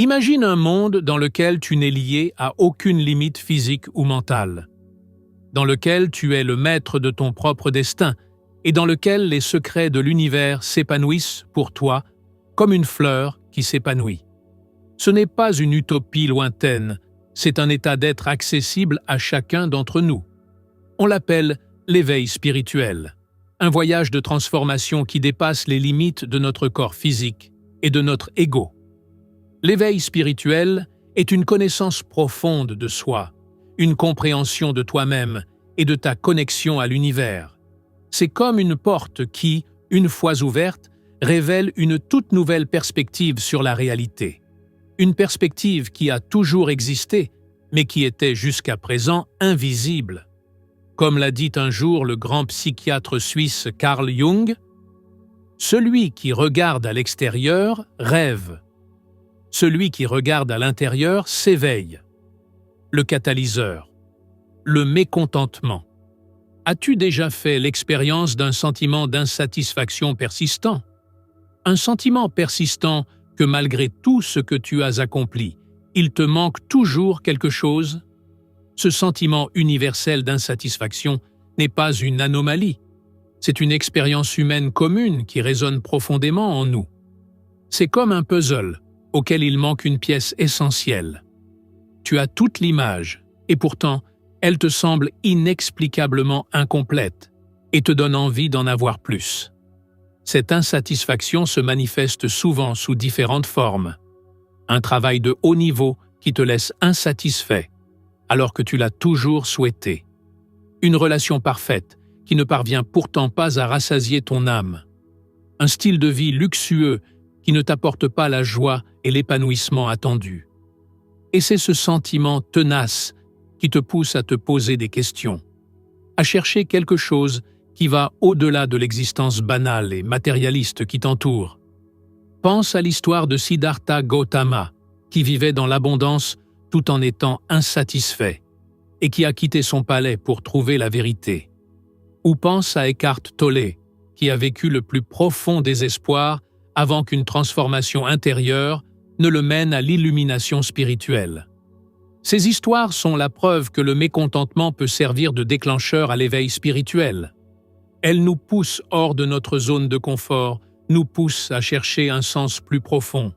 Imagine un monde dans lequel tu n'es lié à aucune limite physique ou mentale, dans lequel tu es le maître de ton propre destin et dans lequel les secrets de l'univers s'épanouissent pour toi comme une fleur qui s'épanouit. Ce n'est pas une utopie lointaine, c'est un état d'être accessible à chacun d'entre nous. On l'appelle l'éveil spirituel, un voyage de transformation qui dépasse les limites de notre corps physique et de notre ego. L'éveil spirituel est une connaissance profonde de soi, une compréhension de toi-même et de ta connexion à l'univers. C'est comme une porte qui, une fois ouverte, révèle une toute nouvelle perspective sur la réalité. Une perspective qui a toujours existé, mais qui était jusqu'à présent invisible. Comme l'a dit un jour le grand psychiatre suisse Carl Jung, « Celui qui regarde à l'extérieur rêve. Celui qui regarde à l'intérieur s'éveille. » Le catalyseur. Le mécontentement. As-tu déjà fait l'expérience d'un sentiment d'insatisfaction persistant? Un sentiment persistant que malgré tout ce que tu as accompli, il te manque toujours quelque chose? Ce sentiment universel d'insatisfaction n'est pas une anomalie. C'est une expérience humaine commune qui résonne profondément en nous. C'est comme un puzzle auquel il manque une pièce essentielle. Tu as toute l'image, et pourtant, elle te semble inexplicablement incomplète et te donne envie d'en avoir plus. Cette insatisfaction se manifeste souvent sous différentes formes. Un travail de haut niveau qui te laisse insatisfait, alors que tu l'as toujours souhaité. Une relation parfaite qui ne parvient pourtant pas à rassasier ton âme. Un style de vie luxueux qui ne t'apporte pas la joie et l'épanouissement attendus. Et c'est ce sentiment tenace qui te pousse à te poser des questions, à chercher quelque chose qui va au-delà de l'existence banale et matérialiste qui t'entoure. Pense à l'histoire de Siddhartha Gautama, qui vivait dans l'abondance tout en étant insatisfait, et qui a quitté son palais pour trouver la vérité. Ou pense à Eckhart Tolle, qui a vécu le plus profond désespoir avant qu'une transformation intérieure ne le mène à l'illumination spirituelle. Ces histoires sont la preuve que le mécontentement peut servir de déclencheur à l'éveil spirituel. Elles nous poussent hors de notre zone de confort, nous poussent à chercher un sens plus profond.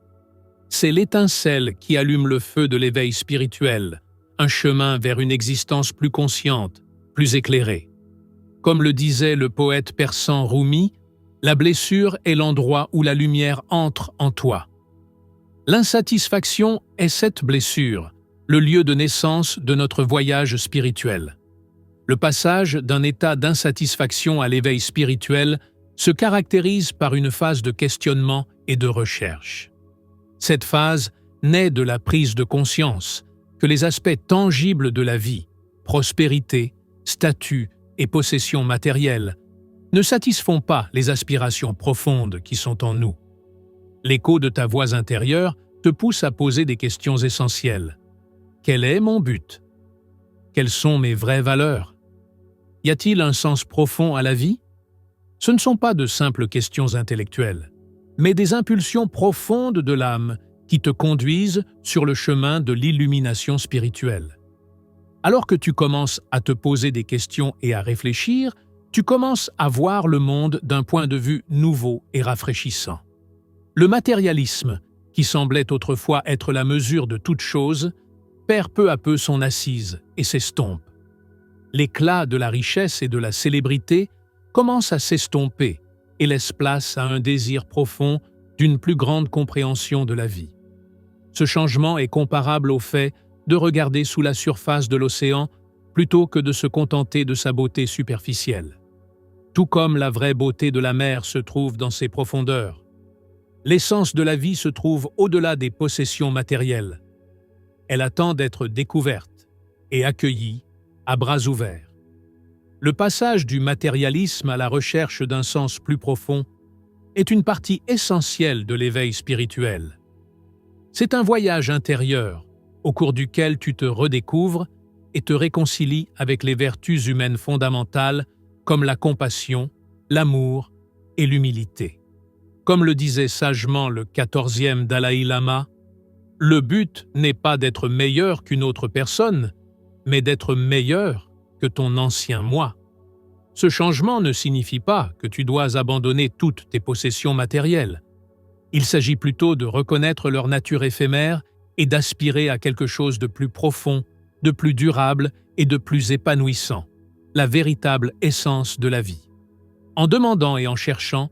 C'est l'étincelle qui allume le feu de l'éveil spirituel, un chemin vers une existence plus consciente, plus éclairée. Comme le disait le poète persan Rumi, la blessure est l'endroit où la lumière entre en toi. L'insatisfaction est cette blessure, le lieu de naissance de notre voyage spirituel. Le passage d'un état d'insatisfaction à l'éveil spirituel se caractérise par une phase de questionnement et de recherche. Cette phase naît de la prise de conscience que les aspects tangibles de la vie, prospérité, statut et possession matérielle, ne satisfont pas les aspirations profondes qui sont en nous. L'écho de ta voix intérieure te pousse à poser des questions essentielles. Quel est mon but? Quelles sont mes vraies valeurs? Y a-t-il un sens profond à la vie? Ce ne sont pas de simples questions intellectuelles, mais des impulsions profondes de l'âme qui te conduisent sur le chemin de l'illumination spirituelle. Alors que tu commences à te poser des questions et à réfléchir, tu commences à voir le monde d'un point de vue nouveau et rafraîchissant. Le matérialisme, qui semblait autrefois être la mesure de toute chose, perd peu à peu son assise et s'estompe. L'éclat de la richesse et de la célébrité commence à s'estomper et laisse place à un désir profond d'une plus grande compréhension de la vie. Ce changement est comparable au fait de regarder sous la surface de l'océan plutôt que de se contenter de sa beauté superficielle. Tout comme la vraie beauté de la mer se trouve dans ses profondeurs. L'essence de la vie se trouve au-delà des possessions matérielles. Elle attend d'être découverte et accueillie à bras ouverts. Le passage du matérialisme à la recherche d'un sens plus profond est une partie essentielle de l'éveil spirituel. C'est un voyage intérieur au cours duquel tu te redécouvres et te réconcilies avec les vertus humaines fondamentales comme la compassion, l'amour et l'humilité. Comme le disait sagement le 14e Dalai Lama, Le but n'est pas d'être meilleur qu'une autre personne, mais d'être meilleur que ton ancien moi. Ce changement ne signifie pas que tu dois abandonner toutes tes possessions matérielles. Il s'agit plutôt de reconnaître leur nature éphémère et d'aspirer à quelque chose de plus profond, de plus durable et de plus épanouissant, la véritable essence de la vie. En demandant et en cherchant,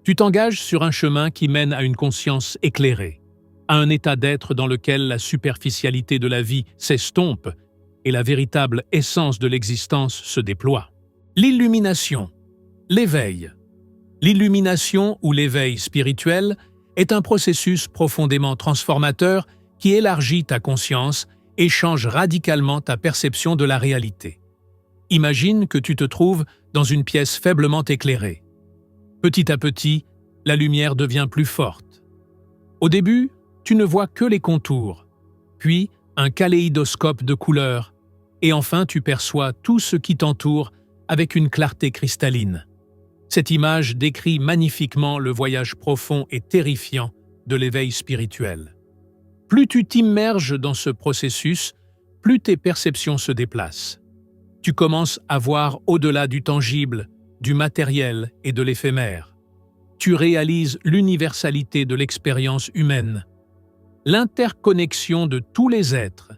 tu t'engages sur un chemin qui mène à une conscience éclairée, à un état d'être dans lequel la superficialité de la vie s'estompe et la véritable essence de l'existence se déploie. L'illumination, l'éveil. L'illumination ou l'éveil spirituel est un processus profondément transformateur qui élargit ta conscience et change radicalement ta perception de la réalité. Imagine que tu te trouves dans une pièce faiblement éclairée. Petit à petit, la lumière devient plus forte. Au début, tu ne vois que les contours, puis un kaléidoscope de couleurs, et enfin tu perçois tout ce qui t'entoure avec une clarté cristalline. Cette image décrit magnifiquement le voyage profond et terrifiant de l'éveil spirituel. Plus tu t'immerges dans ce processus, plus tes perceptions se déplacent. Tu commences à voir au-delà du tangible, du matériel et de l'éphémère. Tu réalises l'universalité de l'expérience humaine, l'interconnexion de tous les êtres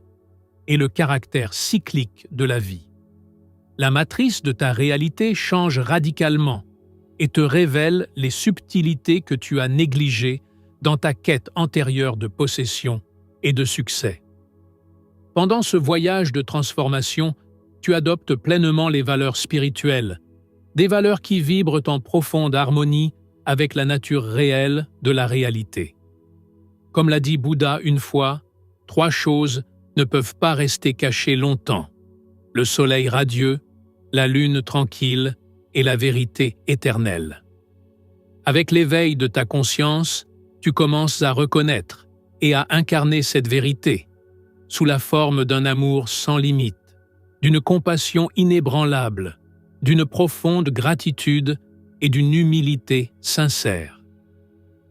et le caractère cyclique de la vie. La matrice de ta réalité change radicalement et te révèle les subtilités que tu as négligées dans ta quête antérieure de possession et de succès. Pendant ce voyage de transformation, tu adoptes pleinement les valeurs spirituelles, des valeurs qui vibrent en profonde harmonie avec la nature réelle de la réalité. Comme l'a dit Bouddha une fois, 3 choses ne peuvent pas rester cachées longtemps: le soleil radieux, la lune tranquille et la vérité éternelle. Avec l'éveil de ta conscience, tu commences à reconnaître et à incarner cette vérité, sous la forme d'un amour sans limite, d'une compassion inébranlable, d'une profonde gratitude et d'une humilité sincère.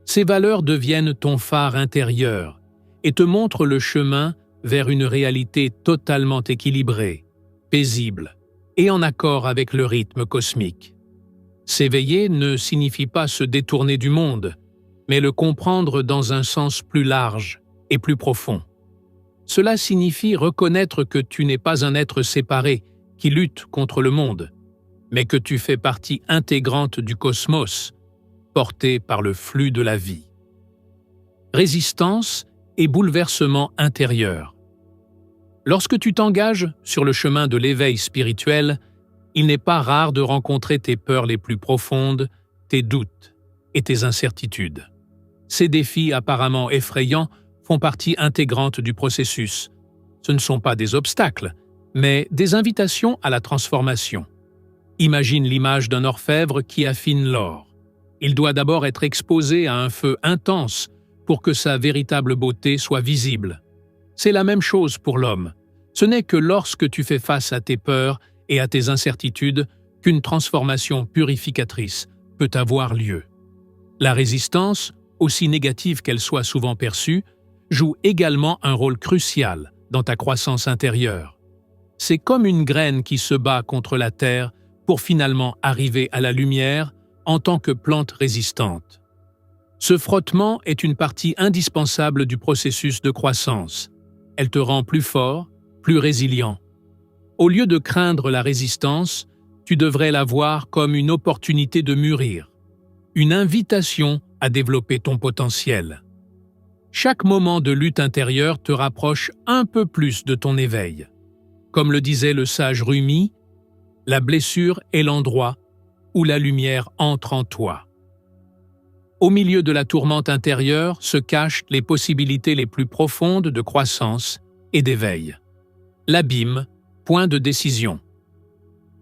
Ces valeurs deviennent ton phare intérieur et te montrent le chemin vers une réalité totalement équilibrée, paisible et en accord avec le rythme cosmique. S'éveiller ne signifie pas se détourner du monde, mais le comprendre dans un sens plus large et plus profond. Cela signifie reconnaître que tu n'es pas un être séparé qui lutte contre le monde, mais que tu fais partie intégrante du cosmos, porté par le flux de la vie. Résistance et bouleversement intérieur. Lorsque tu t'engages sur le chemin de l'éveil spirituel, il n'est pas rare de rencontrer tes peurs les plus profondes, tes doutes et tes incertitudes. Ces défis apparemment effrayants font partie intégrante du processus. Ce ne sont pas des obstacles, mais des invitations à la transformation. Imagine l'image d'un orfèvre qui affine l'or. Il doit d'abord être exposé à un feu intense pour que sa véritable beauté soit visible. C'est la même chose pour l'homme. Ce n'est que lorsque tu fais face à tes peurs et à tes incertitudes qu'une transformation purificatrice peut avoir lieu. La résistance, aussi négative qu'elle soit souvent perçue, joue également un rôle crucial dans ta croissance intérieure. C'est comme une graine qui se bat contre la terre pour finalement arriver à la lumière en tant que plante résistante. Ce frottement est une partie indispensable du processus de croissance. Elle te rend plus fort, plus résilient. Au lieu de craindre la résistance, tu devrais la voir comme une opportunité de mûrir, une invitation à développer ton potentiel. Chaque moment de lutte intérieure te rapproche un peu plus de ton éveil. Comme le disait le sage Rumi, la blessure est l'endroit où la lumière entre en toi. Au milieu de la tourmente intérieure se cachent les possibilités les plus profondes de croissance et d'éveil. L'abîme, point de décision.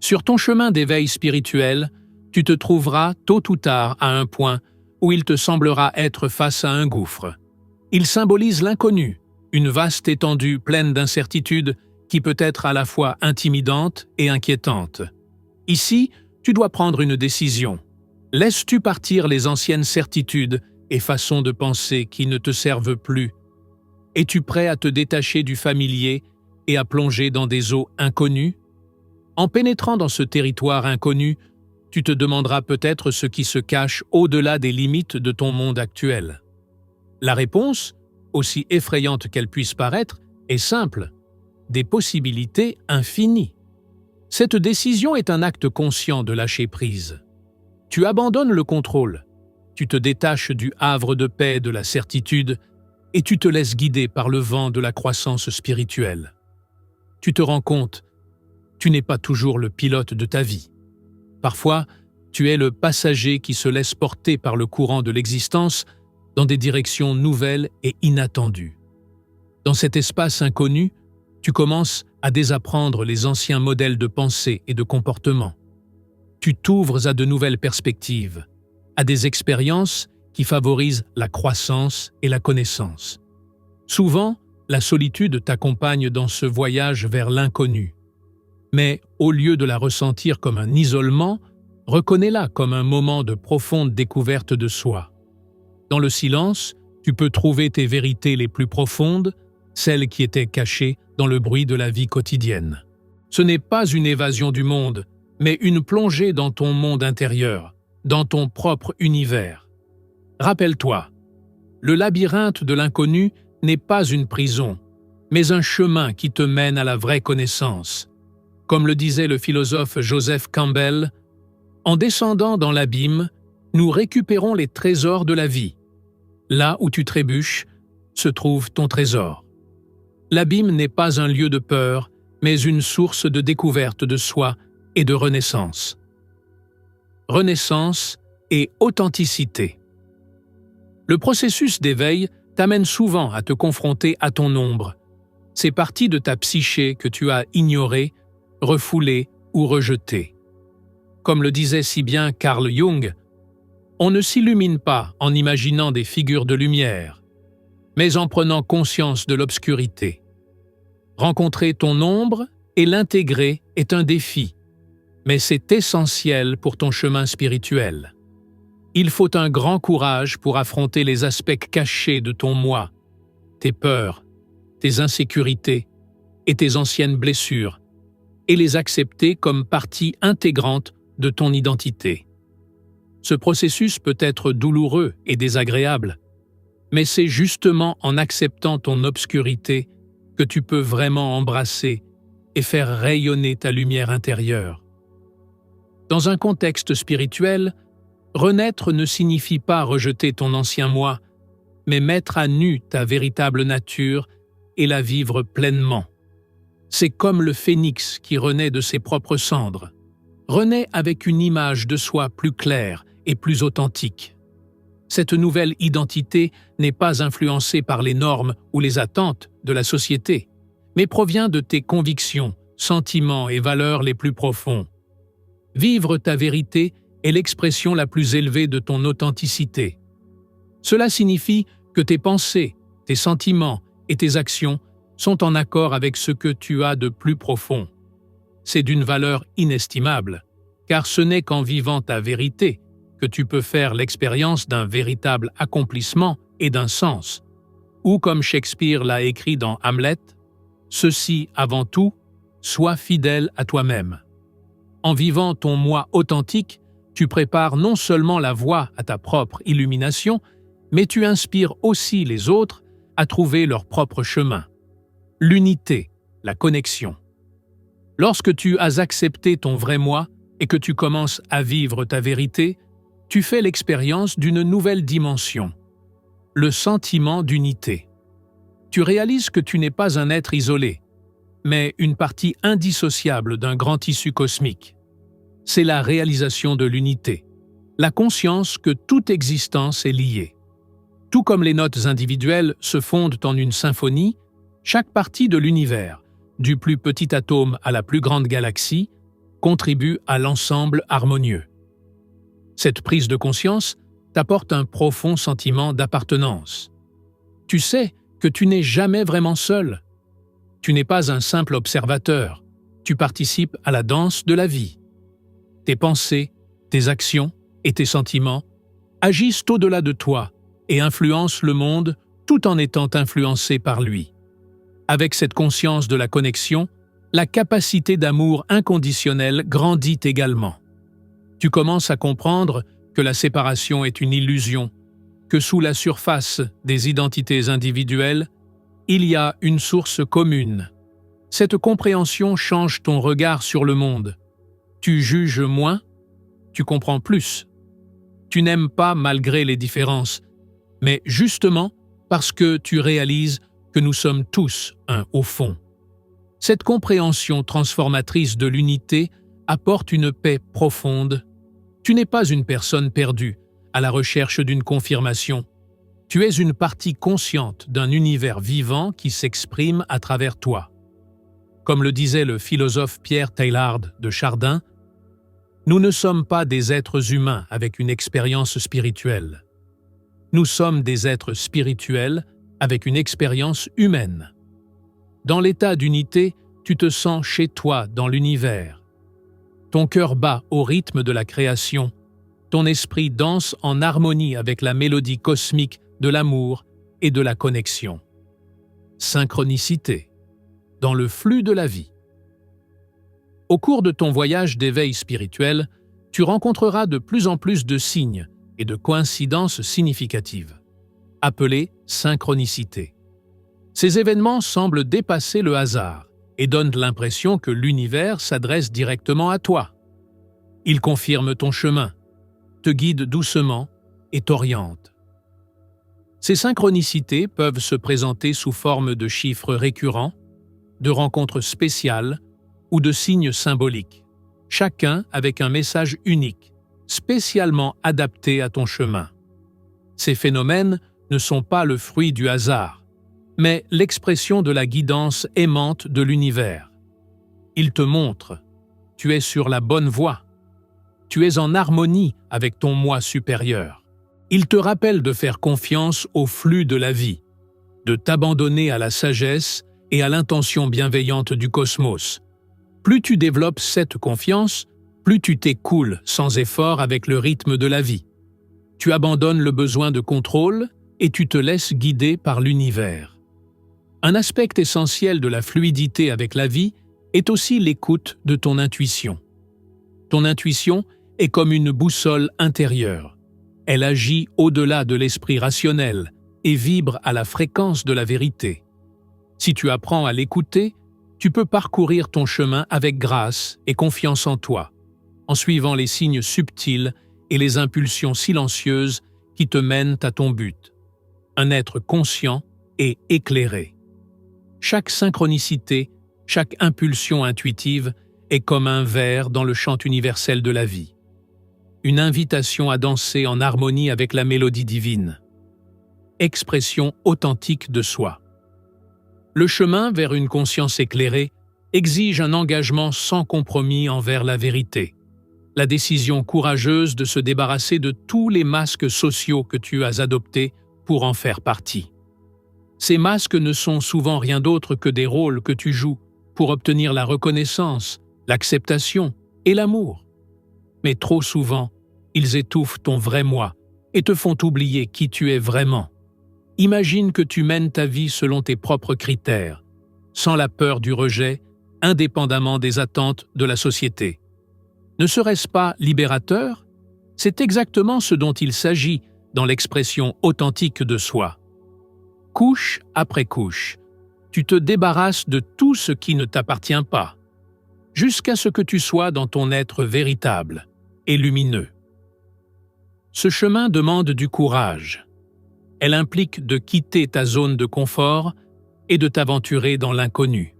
Sur ton chemin d'éveil spirituel, tu te trouveras tôt ou tard à un point où il te semblera être face à un gouffre. Il symbolise l'inconnu, une vaste étendue pleine d'incertitudes qui peut être à la fois intimidante et inquiétante. Ici, tu dois prendre une décision. Laisses-tu partir les anciennes certitudes et façons de penser qui ne te servent plus? Es-tu prêt à te détacher du familier et à plonger dans des eaux inconnues? En pénétrant dans ce territoire inconnu, tu te demanderas peut-être ce qui se cache au-delà des limites de ton monde actuel. La réponse, aussi effrayante qu'elle puisse paraître, est simple: des possibilités infinies. Cette décision est un acte conscient de lâcher prise. Tu abandonnes le contrôle, tu te détaches du havre de paix de la certitude et tu te laisses guider par le vent de la croissance spirituelle. Tu te rends compte, tu n'es pas toujours le pilote de ta vie. Parfois, tu es le passager qui se laisse porter par le courant de l'existence dans des directions nouvelles et inattendues. Dans cet espace inconnu, tu commences à désapprendre les anciens modèles de pensée et de comportement. Tu t'ouvres à de nouvelles perspectives, à des expériences qui favorisent la croissance et la connaissance. Souvent, la solitude t'accompagne dans ce voyage vers l'inconnu. Mais au lieu de la ressentir comme un isolement, reconnais-la comme un moment de profonde découverte de soi. Dans le silence, tu peux trouver tes vérités les plus profondes, celles qui étaient cachées dans le bruit de la vie quotidienne. Ce n'est pas une évasion du monde, mais une plongée dans ton monde intérieur, dans ton propre univers. Rappelle-toi, le labyrinthe de l'inconnu n'est pas une prison, mais un chemin qui te mène à la vraie connaissance. Comme le disait le philosophe Joseph Campbell, « En descendant dans l'abîme, nous récupérons les trésors de la vie. Là où tu trébuches, se trouve ton trésor. » L'abîme n'est pas un lieu de peur, mais une source de découverte de soi et de renaissance. Renaissance et authenticité. Le processus d'éveil t'amène souvent à te confronter à ton ombre, ces parties de ta psyché que tu as ignorées, refoulées ou rejetées. Comme le disait si bien Carl Jung, on ne s'illumine pas en imaginant des figures de lumière, mais en prenant conscience de l'obscurité. Rencontrer ton ombre et l'intégrer est un défi, mais c'est essentiel pour ton chemin spirituel. Il faut un grand courage pour affronter les aspects cachés de ton moi, tes peurs, tes insécurités et tes anciennes blessures, et les accepter comme partie intégrante de ton identité. Ce processus peut être douloureux et désagréable, mais c'est justement en acceptant ton obscurité que tu peux vraiment embrasser et faire rayonner ta lumière intérieure. Dans un contexte spirituel, renaître ne signifie pas rejeter ton ancien moi, mais mettre à nu ta véritable nature et la vivre pleinement. C'est comme le phénix qui renaît de ses propres cendres, renaît avec une image de soi plus claire et plus authentique. Cette nouvelle identité n'est pas influencée par les normes ou les attentes de la société, mais provient de tes convictions, sentiments et valeurs les plus profonds. Vivre ta vérité est l'expression la plus élevée de ton authenticité. Cela signifie que tes pensées, tes sentiments et tes actions sont en accord avec ce que tu as de plus profond. C'est d'une valeur inestimable, car ce n'est qu'en vivant ta vérité que tu peux faire l'expérience d'un véritable accomplissement et d'un sens. Ou comme Shakespeare l'a écrit dans Hamlet, « Ceci avant tout, sois fidèle à toi-même ». En vivant ton moi authentique, tu prépares non seulement la voie à ta propre illumination, mais tu inspires aussi les autres à trouver leur propre chemin. L'unité, la connexion. Lorsque tu as accepté ton vrai moi et que tu commences à vivre ta vérité, tu fais l'expérience d'une nouvelle dimension, le sentiment d'unité. Tu réalises que tu n'es pas un être isolé, mais une partie indissociable d'un grand tissu cosmique. C'est la réalisation de l'unité, la conscience que toute existence est liée. Tout comme les notes individuelles se fondent en une symphonie, chaque partie de l'univers, du plus petit atome à la plus grande galaxie, contribue à l'ensemble harmonieux. Cette prise de conscience t'apporte un profond sentiment d'appartenance. Tu sais que tu n'es jamais vraiment seul. Tu n'es pas un simple observateur, tu participes à la danse de la vie. Tes pensées, tes actions et tes sentiments agissent au-delà de toi et influencent le monde tout en étant influencé par lui. Avec cette conscience de la connexion, la capacité d'amour inconditionnel grandit également. Tu commences à comprendre que la séparation est une illusion, que sous la surface des identités individuelles, il y a une source commune. Cette compréhension change ton regard sur le monde. Tu juges moins, tu comprends plus. Tu n'aimes pas malgré les différences, mais justement parce que tu réalises que nous sommes tous un au fond. Cette compréhension transformatrice de l'unité apporte une paix profonde. Tu n'es pas une personne perdue, à la recherche d'une confirmation. Tu es une partie consciente d'un univers vivant qui s'exprime à travers toi. Comme le disait le philosophe Pierre Teilhard de Chardin, nous ne sommes pas des êtres humains avec une expérience spirituelle. Nous sommes des êtres spirituels avec une expérience humaine. Dans l'état d'unité, tu te sens chez toi dans l'univers. Ton cœur bat au rythme de la création. Ton esprit danse en harmonie avec la mélodie cosmique de l'amour et de la connexion. Synchronicité. Dans le flux de la vie. Au cours de ton voyage d'éveil spirituel, tu rencontreras de plus en plus de signes et de coïncidences significatives, appelées synchronicité. Ces événements semblent dépasser le hasard et donnent l'impression que l'univers s'adresse directement à toi. Ils confirment ton chemin, te guident doucement et t'orientent. Ces synchronicités peuvent se présenter sous forme de chiffres récurrents, de rencontres spéciales ou de signes symboliques, chacun avec un message unique, spécialement adapté à ton chemin. Ces phénomènes ne sont pas le fruit du hasard, mais l'expression de la guidance aimante de l'univers. Ils te montrent, tu es sur la bonne voie, tu es en harmonie avec ton moi supérieur. Ils te rappellent de faire confiance au flux de la vie, de t'abandonner à la sagesse et à l'intention bienveillante du cosmos. Plus tu développes cette confiance, plus tu t'écoules sans effort avec le rythme de la vie. Tu abandonnes le besoin de contrôle et tu te laisses guider par l'univers. Un aspect essentiel de la fluidité avec la vie est aussi l'écoute de ton intuition. Ton intuition est comme une boussole intérieure. Elle agit au-delà de l'esprit rationnel et vibre à la fréquence de la vérité. Si tu apprends à l'écouter, tu peux parcourir ton chemin avec grâce et confiance en toi, en suivant les signes subtils et les impulsions silencieuses qui te mènent à ton but. Un être conscient et éclairé. Chaque synchronicité, chaque impulsion intuitive est comme un vers dans le chant universel de la vie. Une invitation à danser en harmonie avec la mélodie divine. Expression authentique de soi. Le chemin vers une conscience éclairée exige un engagement sans compromis envers la vérité. La décision courageuse de se débarrasser de tous les masques sociaux que tu as adoptés pour en faire partie. Ces masques ne sont souvent rien d'autre que des rôles que tu joues pour obtenir la reconnaissance, l'acceptation et l'amour. Mais trop souvent, ils étouffent ton vrai moi et te font oublier qui tu es vraiment. Imagine que tu mènes ta vie selon tes propres critères, sans la peur du rejet, indépendamment des attentes de la société. Ne serait-ce pas libérateur? C'est exactement ce dont il s'agit dans l'expression authentique de soi. Couche après couche, tu te débarrasses de tout ce qui ne t'appartient pas, jusqu'à ce que tu sois dans ton être véritable et lumineux. Ce chemin demande du courage. Elle implique de quitter ta zone de confort et de t'aventurer dans l'inconnu.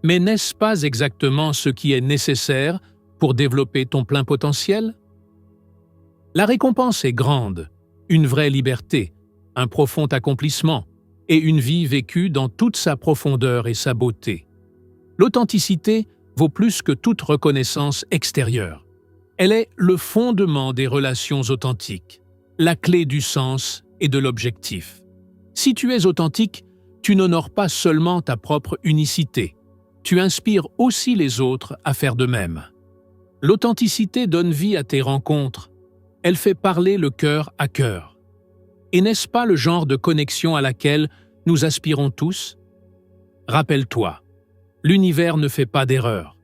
Mais n'est-ce pas exactement ce qui est nécessaire pour développer ton plein potentiel? La récompense est grande, une vraie liberté, un profond accomplissement et une vie vécue dans toute sa profondeur et sa beauté. L'authenticité vaut plus que toute reconnaissance extérieure. Elle est le fondement des relations authentiques, la clé du sens et de l'objectif. Si tu es authentique, tu n'honores pas seulement ta propre unicité, tu inspires aussi les autres à faire de même. L'authenticité donne vie à tes rencontres, elle fait parler le cœur à cœur. Et n'est-ce pas le genre de connexion à laquelle nous aspirons tous? Rappelle-toi, l'univers ne fait pas d'erreur.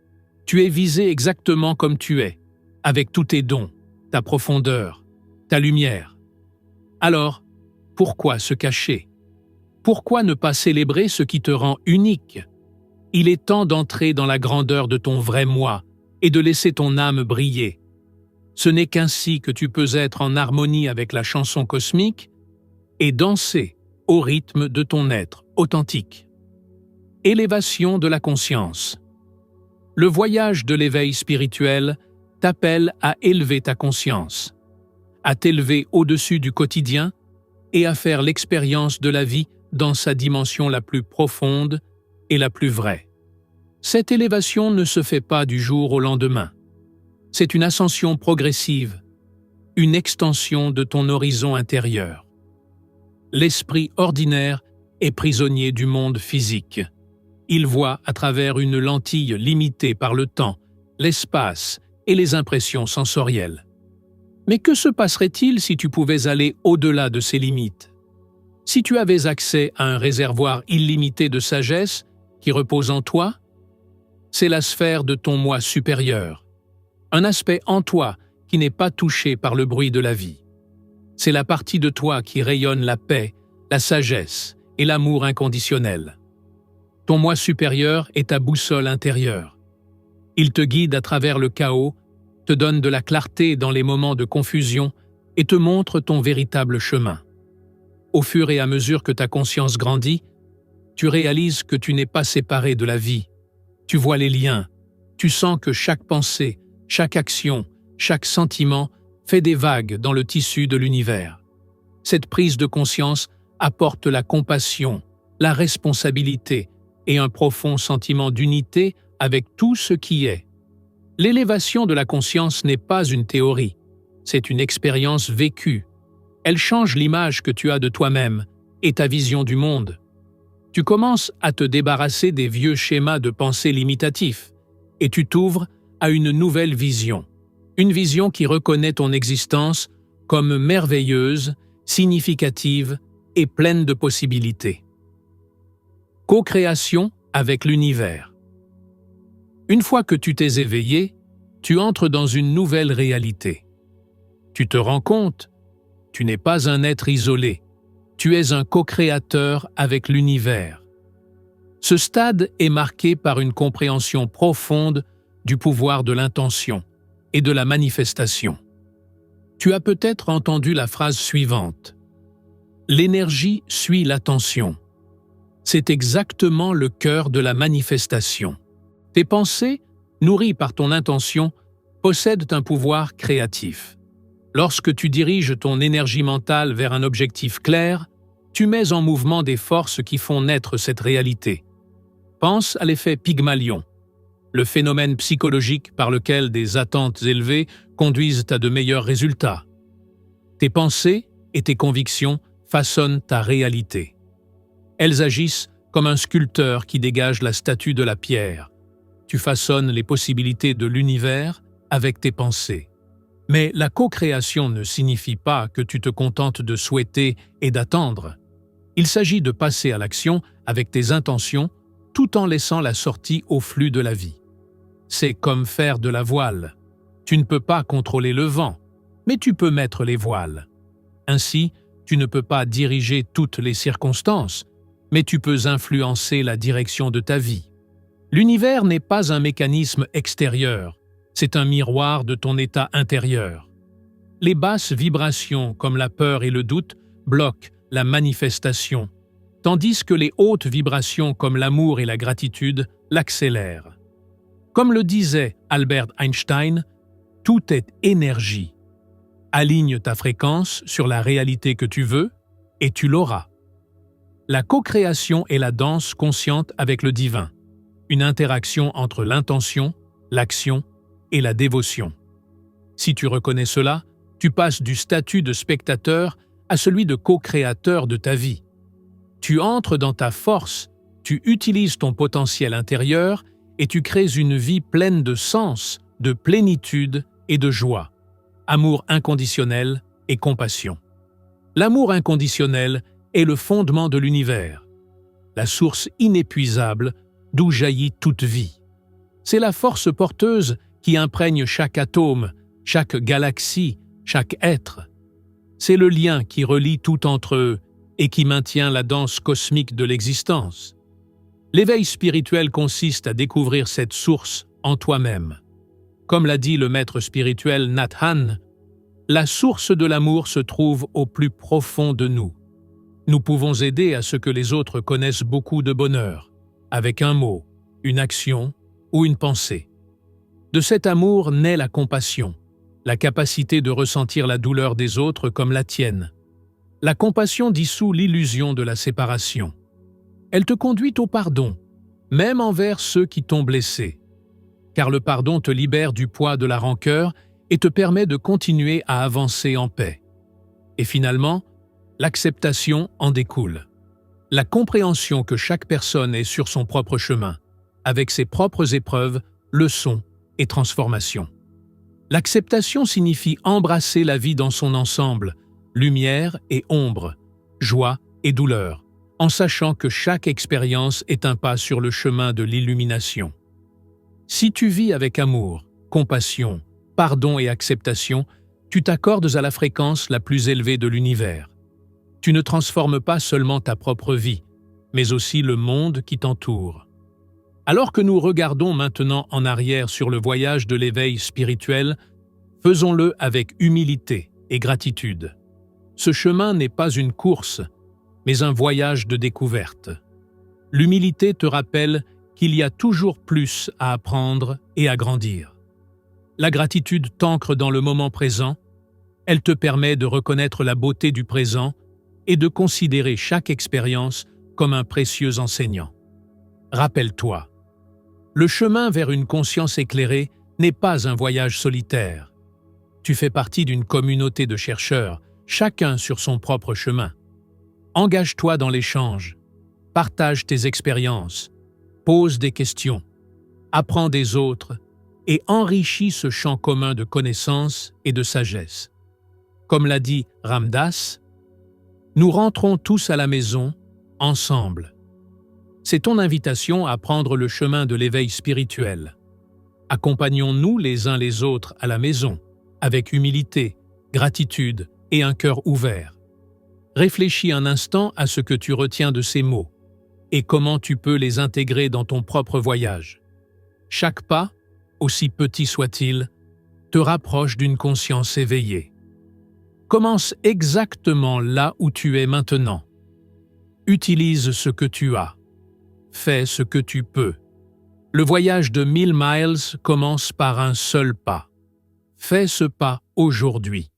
Tu es visé exactement comme tu es, avec tous tes dons, ta profondeur, ta lumière. Alors, pourquoi se cacher? Pourquoi ne pas célébrer ce qui te rend unique? Il est temps d'entrer dans la grandeur de ton vrai moi et de laisser ton âme briller. Ce n'est qu'ainsi que tu peux être en harmonie avec la chanson cosmique et danser au rythme de ton être authentique. Élévation de la conscience. Le voyage de l'éveil spirituel t'appelle à élever ta conscience, à t'élever au-dessus du quotidien et à faire l'expérience de la vie dans sa dimension la plus profonde et la plus vraie. Cette élévation ne se fait pas du jour au lendemain. C'est une ascension progressive, une extension de ton horizon intérieur. L'esprit ordinaire est prisonnier du monde physique. Il voit à travers une lentille limitée par le temps, l'espace et les impressions sensorielles. Mais que se passerait-il si tu pouvais aller au-delà de ces limites? Si tu avais accès à un réservoir illimité de sagesse qui repose en toi? C'est la sphère de ton moi supérieur, un aspect en toi qui n'est pas touché par le bruit de la vie. C'est la partie de toi qui rayonne la paix, la sagesse et l'amour inconditionnel. Ton moi supérieur est ta boussole intérieure. Il te guide à travers le chaos, te donne de la clarté dans les moments de confusion et te montre ton véritable chemin. Au fur et à mesure que ta conscience grandit, tu réalises que tu n'es pas séparé de la vie. Tu vois les liens, tu sens que chaque pensée, chaque action, chaque sentiment fait des vagues dans le tissu de l'univers. Cette prise de conscience apporte la compassion, la responsabilité et un profond sentiment d'unité avec tout ce qui est. L'élévation de la conscience n'est pas une théorie, c'est une expérience vécue. Elle change l'image que tu as de toi-même et ta vision du monde. Tu commences à te débarrasser des vieux schémas de pensée limitatifs et tu t'ouvres à une nouvelle vision. Une vision qui reconnaît ton existence comme merveilleuse, significative et pleine de possibilités. Co-création avec l'univers. Une fois que tu t'es éveillé, tu entres dans une nouvelle réalité. Tu te rends compte, tu n'es pas un être isolé, tu es un co-créateur avec l'univers. Ce stade est marqué par une compréhension profonde du pouvoir de l'intention et de la manifestation. Tu as peut-être entendu la phrase suivante: « L'énergie suit l'attention ». C'est exactement le cœur de la manifestation. Tes pensées, nourries par ton intention, possèdent un pouvoir créatif. Lorsque tu diriges ton énergie mentale vers un objectif clair, tu mets en mouvement des forces qui font naître cette réalité. Pense à l'effet Pygmalion, le phénomène psychologique par lequel des attentes élevées conduisent à de meilleurs résultats. Tes pensées et tes convictions façonnent ta réalité. Elles agissent comme un sculpteur qui dégage la statue de la pierre. Tu façonnes les possibilités de l'univers avec tes pensées. Mais la co-création ne signifie pas que tu te contentes de souhaiter et d'attendre. Il s'agit de passer à l'action avec tes intentions tout en laissant la sortie au flux de la vie. C'est comme faire de la voile. Tu ne peux pas contrôler le vent, mais tu peux mettre les voiles. Ainsi, tu ne peux pas diriger toutes les circonstances, mais tu peux influencer la direction de ta vie. L'univers n'est pas un mécanisme extérieur, c'est un miroir de ton état intérieur. Les basses vibrations, comme la peur et le doute, bloquent la manifestation, tandis que les hautes vibrations, comme l'amour et la gratitude, l'accélèrent. Comme le disait Albert Einstein, tout est énergie. Aligne ta fréquence sur la réalité que tu veux et tu l'auras. La co-création est la danse consciente avec le divin, une interaction entre l'intention, l'action et la dévotion. Si tu reconnais cela, tu passes du statut de spectateur à celui de co-créateur de ta vie. Tu entres dans ta force, tu utilises ton potentiel intérieur et tu crées une vie pleine de sens, de plénitude et de joie, amour inconditionnel et compassion. L'amour inconditionnel est le fondement de l'univers, la source inépuisable d'où jaillit toute vie. C'est la force porteuse qui imprègne chaque atome, chaque galaxie, chaque être. C'est le lien qui relie tout entre eux et qui maintient la danse cosmique de l'existence. L'éveil spirituel consiste à découvrir cette source en toi-même. Comme l'a dit le maître spirituel Nat Hanh, la source de l'amour se trouve au plus profond de nous. Nous pouvons aider à ce que les autres connaissent beaucoup de bonheur, avec un mot, une action ou une pensée. De cet amour naît la compassion, la capacité de ressentir la douleur des autres comme la tienne. La compassion dissout l'illusion de la séparation. Elle te conduit au pardon, même envers ceux qui t'ont blessé. Car le pardon te libère du poids de la rancœur et te permet de continuer à avancer en paix. Et finalement, l'acceptation en découle. La compréhension que chaque personne est sur son propre chemin, avec ses propres épreuves, leçons et transformations. L'acceptation signifie embrasser la vie dans son ensemble, lumière et ombre, joie et douleur, en sachant que chaque expérience est un pas sur le chemin de l'illumination. Si tu vis avec amour, compassion, pardon et acceptation, tu t'accordes à la fréquence la plus élevée de l'univers. Tu ne transformes pas seulement ta propre vie, mais aussi le monde qui t'entoure. Alors que nous regardons maintenant en arrière sur le voyage de l'éveil spirituel, faisons-le avec humilité et gratitude. Ce chemin n'est pas une course, mais un voyage de découverte. L'humilité te rappelle qu'il y a toujours plus à apprendre et à grandir. La gratitude t'ancre dans le moment présent, elle te permet de reconnaître la beauté du présent et de considérer chaque expérience comme un précieux enseignant. Rappelle-toi, le chemin vers une conscience éclairée n'est pas un voyage solitaire. Tu fais partie d'une communauté de chercheurs, chacun sur son propre chemin. Engage-toi dans l'échange, partage tes expériences, pose des questions, apprends des autres et enrichis ce champ commun de connaissances et de sagesse. Comme l'a dit Ram Dass, nous rentrons tous à la maison, ensemble. C'est ton invitation à prendre le chemin de l'éveil spirituel. Accompagnons-nous les uns les autres à la maison, avec humilité, gratitude et un cœur ouvert. Réfléchis un instant à ce que tu retiens de ces mots et comment tu peux les intégrer dans ton propre voyage. Chaque pas, aussi petit soit-il, te rapproche d'une conscience éveillée. Commence exactement là où tu es maintenant. Utilise ce que tu as. Fais ce que tu peux. Le voyage de 1000 miles commence par un seul pas. Fais ce pas aujourd'hui.